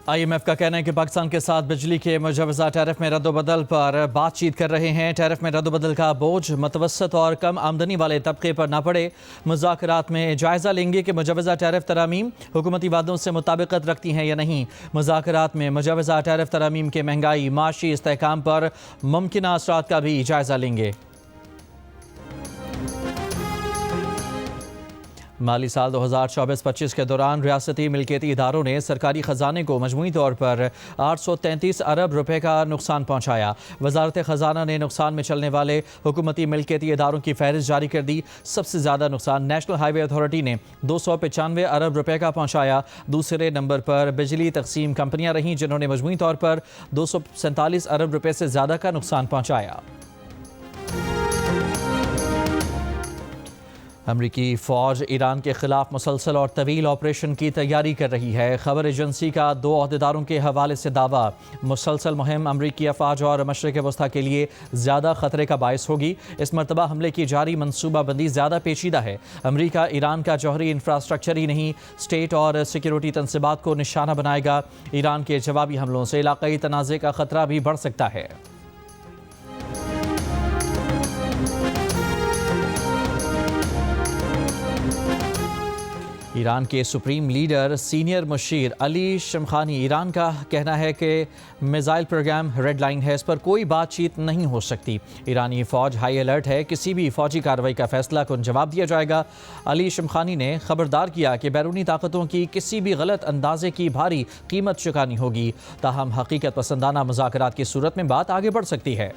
IMF का कहना है कि पाकिस्तान के साथ बिजली के मुजवजा टैरिफ में रद्दबदल पर बातचीत कर रहे हैं। टैरिफ में रद्दबदल का बोझ मुतवसत और कम आमदनी वाले तबके पर ना पड़े। मुज़ाकरात में जायज़ा लेंगे कि मुजवजा टैरिफ तरामीम हुकूमती वादों से मुताबिकत रखती हैं या नहीं। मुज़ाकरात में मुजवजा टैरिफ तरामीम के महंगाई, माशी इस्तेहकाम पर मुमकिन असरात का भी जायज़ा लेंगे। माली साल 2024-25 के दौरान रियासती मिल्कियती इदारों ने सरकारी ख़जाने को मजमूई तौर पर 833 अरब रुपए का नुकसान पहुँचाया। वजारत ख़जाना ने नुकसान में चलने वाले हुकूमती मिल्कियती इदारों की फहरिस्त जारी कर दी। सबसे ज़्यादा नुकसान नेशनल हाईवे अथॉरिटी ने 295 अरब रुपए का पहुँचाया। दूसरे नंबर पर बिजली तकसीम कंपनियाँ रहीं, जिन्होंने मजमूई तौर पर 247 अरब रुपए से ज़्यादा का नुकसान पहुँचाया। अमरीकी फ़ौज ईरान के ख़िलाफ़ मुसलसल और तवील ऑपरेशन की तैयारी कर रही है। खबर एजेंसी का 2 अहदेदारों के हवाले से दावा, मुसलसल मुहिम अमरीकी अफ़वाज और मशरिक़ वस्ता के लिए ज़्यादा ख़तरे का बायस होगी। इस मरतबा हमले की जारी मनसूबाबंदी ज़्यादा पेचीदा है। अमरीका ईरान का जौहरी इंफ्रास्ट्रक्चर ही नहीं, स्टेट और सिक्योरिटी तनसीबात को निशाना बनाएगा। ईरान के जवाबी हमलों से इलाक़ाई तनाज़े का ख़तरा भी बढ़ सकता है। ईरान के सुप्रीम लीडर सीनियर मुशीर अली शमखानी, ईरान का कहना है कि मिसाइल प्रोग्राम रेड लाइन है, इस पर कोई बातचीत नहीं हो सकती। ईरानी फ़ौज हाई अलर्ट है, किसी भी फ़ौजी कार्रवाई का फैसला को जवाब दिया जाएगा। अली शमखानी ने खबरदार किया कि बैरूनी ताकतों की किसी भी गलत अंदाजे की भारी कीमत चुकानी होगी। ताहम हकीकत पसंदाना मुज़ाकरात की सूरत में बात आगे बढ़ सकती है।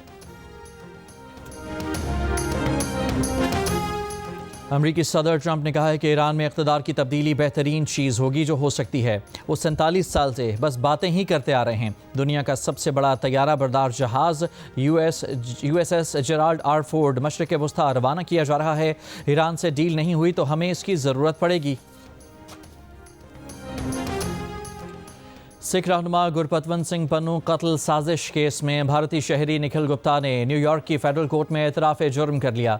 अमरीकी सदर ट्रंप ने कहा है कि ईरान में इक़्तिदार की तब्दीली बेहतरीन चीज़ होगी जो हो सकती है। वो 47 साल से बस बातें ही करते आ रहे हैं। दुनिया का सबसे बड़ा तैयारा बरदार जहाज़ USS जेराल्ड आर फोर्ड मशरिक़ वस्ता रवाना किया जा रहा है। ईरान से डील नहीं हुई तो हमें इसकी ज़रूरत पड़ेगी। सिख रहनुमा गुरपतवंत सिंह पन्नू कत्ल साजिश केस में भारतीय शहरी निखिल गुप्ता ने न्यूयॉर्क की फेडरल कोर्ट में एतराफ़ जुर्म कर लिया।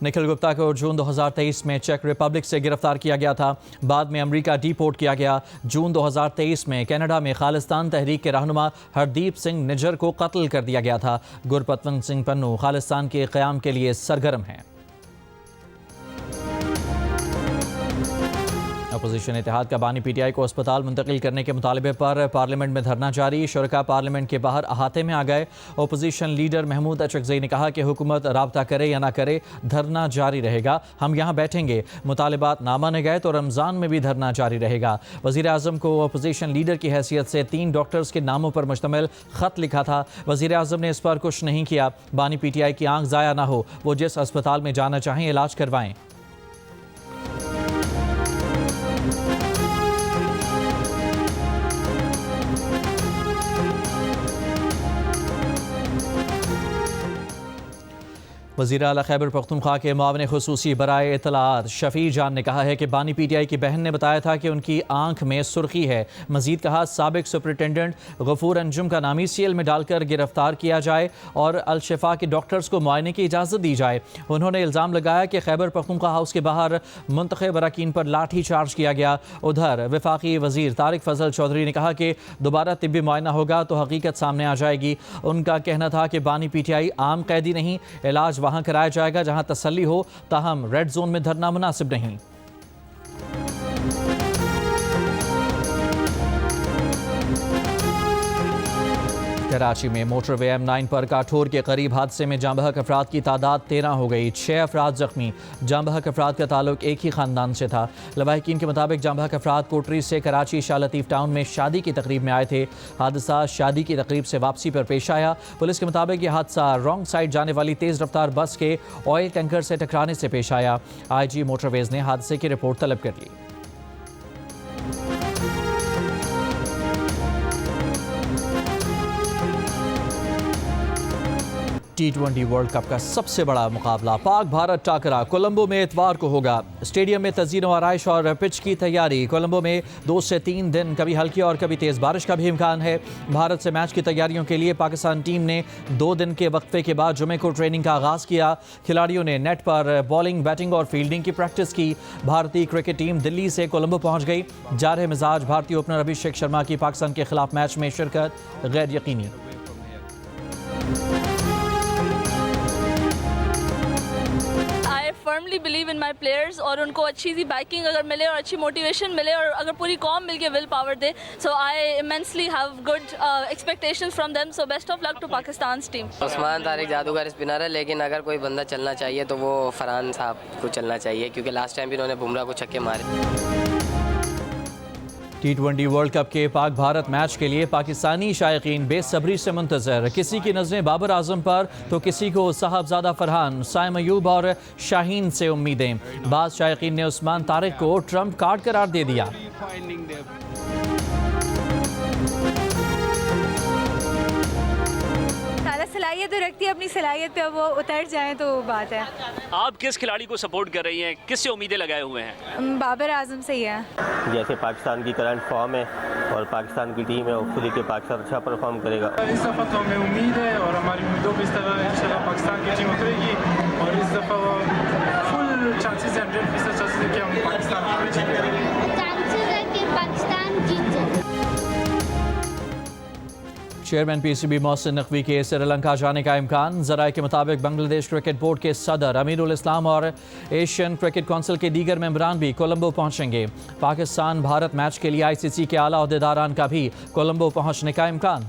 निखिल गुप्ता को जून 2023 में चेक रिपब्लिक से गिरफ्तार किया गया था। बाद में अमेरिका डिपोर्ट किया गया। जून 2023 में कनाडा में खालिस्तान तहरीक के रहनुमा हरदीप सिंह निज्जर को कत्ल कर दिया गया था। गुरपतवंत सिंह पन्नू खालिस्तान के क़याम के लिए सरगर्म हैं। अपोजिशन इत्तेहाद का बानी PTI को अस्पताल मुंतकिल करने के मुतालबे पर पार्लियामेंट में धरना जारी। शुरका पार्लियामेंट के बाहर अहाते में आ गए। अपोजिशन लीडर महमूद अचकज़ई ने कहा कि हुकूमत राब्ता करे या ना करे, धरना जारी रहेगा। हम यहाँ बैठेंगे, मुतालबात ना माने गए तो रमज़ान में भी धरना जारी रहेगा। वज़ीर आज़म को अपोजिशन लीडर की हैसियत से 3 डॉक्टर्स के नामों पर मुश्तमिल ख़त लिखा था। वज़ीर आज़म ने इस पर कुछ नहीं किया। बानी PTI की आंख ज़ाया ना हो, वो जिस अस्पताल में जाना चाहें इलाज करवाएं। वज़ीर आला खैबर पख्तूनख्वा के मुआविन ख़ुसूसी बराए इत्तलाआत शफ़ी जान ने कहा है कि बानी PTI की बहन ने बताया था कि उनकी आंख में सुर्खी है। मज़ीद कहा, साबिक सुपरिटेंडेंट गफूर अंजुम का नाम ECL में डालकर गिरफ्तार किया जाए और अल-शिफा के डॉक्टर्स को मुआयने की इजाज़त दी जाए। उन्होंने इल्ज़ाम लगाया कि खैबर पख्तूनख्वा हाउस के बाहर मुंतखब अरकान पर लाठी चार्ज किया गया। उधर वफाकी वज़ीर तारिक फजल चौधरी ने कहा कि दोबारा तिब्बी मुआयना होगा तो हकीकत सामने आ जाएगी। उनका कहना था कि बानी PTI आम कैदी नहीं, इलाज वहाँ कराया जाएगा जहाँ तसल्ली हो। ताहम रेड जोन में धरना मुनासिब नहीं। कराची में मोटरवे M9 पर काठोर के करीब हादसे में जाँ बहक अफराद की तादाद 13 हो गई। 6 अफराद जख्मी। जाँ बहक अफराद का ताल्लुक एक ही ख़ानदान से था। लवाहिकीन के मुताबिक जाँ बहक अफराद कोटरी से कराची शाह लतीफ़ टाउन में शादी की तकरीब में आए थे। हादसा शादी की तकरीब से वापसी पर पेश आया। पुलिस के मुताबिक यह हादसा रॉन्ग साइड जाने वाली तेज़ रफ्तार बस के ऑयल टैंकर से टकराने से पेश आया। IG मोटरवेज़ ने हादसे की रिपोर्ट तलब कर ली। T20 वर्ल्ड कप का सबसे बड़ा मुकाबला पाक भारत टाकरा कोलंबो में इतवार को होगा। स्टेडियम में तज़ीन व आराइश और पिच की तैयारी। कोलंबो में 2 से 3 दिन कभी हल्की और कभी तेज़ बारिश का भी इम्कान है। भारत से मैच की तैयारियों के लिए पाकिस्तान टीम ने 2 दिन के वक्फे के बाद जुमे को ट्रेनिंग का आगाज़ किया। खिलाड़ियों ने नेट पर बॉलिंग, बैटिंग और फील्डिंग की प्रैक्टिस की। भारतीय क्रिकेट टीम दिल्ली से कोलंबो पहुँच गई। जारह मिजाज भारतीय ओपनर अभिषेक शर्मा की पाकिस्तान के खिलाफ मैच में शिरकत गैर यकीनी। Firmly believe in my players और उनको अच्छी सी बैकिंग अगर मिले और अच्छी मोटिवेशन मिले और अगर पूरी कॉम मिल के विल पावर दे, so I immensely have good expectations from them. So best of luck to Pakistan team. Usman Tariq जादूगर स्पिनर है, लेकिन अगर कोई बंदा चलना चाहिए तो वो फरहान साहब को चलना चाहिए, क्योंकि लास्ट टाइम भी उन्होंने बुमराह को छक्के मारे। T20 वर्ल्ड कप के पाक भारत मैच के लिए पाकिस्तानी शायकीन बेसब्री से मुंतजर। किसी की नजरें बाबर आजम पर तो किसी को साहबजादा फरहान, साइम अयूब और शाहीन से उम्मीदें। बाद शायकीन ने उस्मान तारिक को ट्रम्प कार्ड करार दे दिया। सलाहियत तो रखती है, अपनी सलाहियत पे वो उतर जाए तो बात है। आप किस खिलाड़ी को सपोर्ट कर रही हैं, किससे उम्मीदें लगाए हुए हैं? बाबर आजम से ही है। जैसे पाकिस्तान की करंट फॉर्म है और पाकिस्तान की टीम है, होपफुली के पाकिस्तान अच्छा परफॉर्म करेगा। इस दफ़ा तो हमें उम्मीद है और हमारी उम्मीदों पर इस तरह इंशाल्लाह पाकिस्तान की टीम उतरेगी और इस दफ़ा फुल चांसेस 100% चांसेस है कि हम पाकिस्तान जीतेंगे। चांसेस है कि पाकिस्तान जीत जाए। चेयरमैन PCB मोहसिन नकवी के श्रीलंका जाने का इम्कान। ज़राए के मुताबिक बांग्लादेश क्रिकेट बोर्ड के सदर अमीरुल इस्लाम और एशियन क्रिकेट काउंसिल के दीगर मेंबरान भी कोलंबो पहुंचेंगे। पाकिस्तान भारत मैच के लिए ICC के आला अहदेदारान का भी कोलंबो पहुंचने का इम्कान।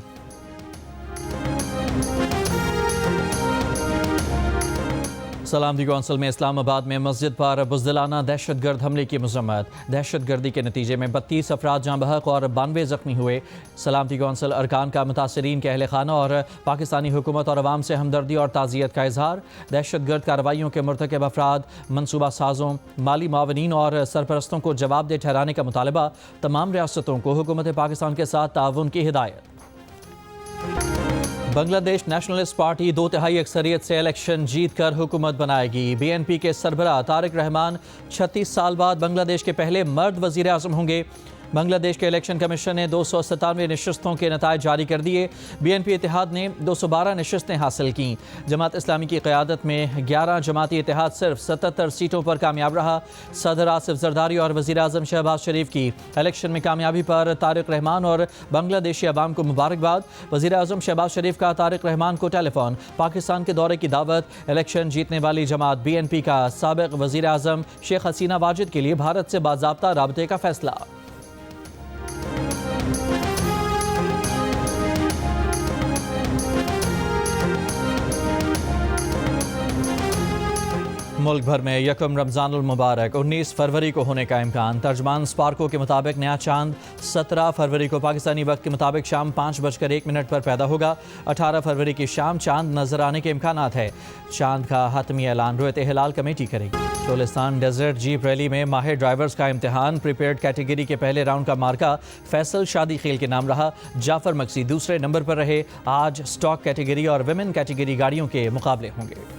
सलामती कौंसिल में इस्लामाबाद में मस्जिद पर बुज़दिलाना दहशतगर्द हमले की मजम्मत। दहशतगर्दी के नतीजे में 32 अफराद जाँ बहक और 92 जख्मी हुए। सलामती कौंसिल अरकान का मुतासरीन के अहल खाना और पाकिस्तानी हुकूमत और अवाम से हमदर्दी और ताज़ियत का इजहार। दहशतगर्द कार्रवाइयों के मुर्तकब अफराद, मनसूबा साजों, माली मावनीन और सरपरस्तों को जवाबदेह ठहराने का मुतालबा। तमाम रियासतों को हुकूमत पाकिस्तान के साथ ताउन की हिदायत। बांग्लादेश नेशनलिस्ट पार्टी 2/3 अक्सरियत से इलेक्शन जीत कर हुकूमत बनाएगी। BNP के सरबराह तारिक रहमान 36 साल बाद बांग्लादेश के पहले मर्द वज़ीर आज़म होंगे। बांग्लादेश के इलेक्शन कमीशन ने 297 नशस्तों के नतायज जारी कर दिए। BNP इतिहाद ने 212 नशस्तें हासिल की। जमात इस्लामी की क़यादत में 11 जमाती इतिहाद सिर्फ 77 सीटों पर कामयाब रहा। सदर आसिफ जरदारी और वज़ीर आज़म शहबाज शरीफ की इलेक्शन में कामयाबी पर तारिक रहमान और बांग्लादेशी अवाम को मुबारकबाद। वज़ीर आज़म शहबाज शरीफ का तारिक रहमान को टेलीफोन, पाकिस्तान के दौरे की दावत। इलेक्शन जीतने वाली जमात BNP का साबिक़ वज़ीर आज़म शेख हसीना वाजिद के लिए भारत से बाज़ाब्ता राबते का फैसला। मुल्क भर में यकम रमज़ानुल मुबारक 19 फरवरी को होने का इम्कान। तर्जमान स्पार्को के मुताबिक नया चांद 17 फरवरी को पाकिस्तानी वक्त के मुताबिक शाम 5:01 पर पैदा होगा। 18 फरवरी की शाम चांद नजर आने के इम्कानात है। चांद का हतमी ऐलान रुयत हिलाल कमेटी करेगी। चोलिस्तान डेजर्ट जीप रैली में माहिर ड्राइवर्स का इम्तिहान। प्रीपेड कैटेगरी के पहले राउंड का मार्का फैसल शादी खेल के नाम रहा। जाफर मक्सी दूसरे नंबर पर रहे। आज स्टॉक कैटेगरी और विमेन कैटेगरी गाड़ियों के मुकाबले होंगे।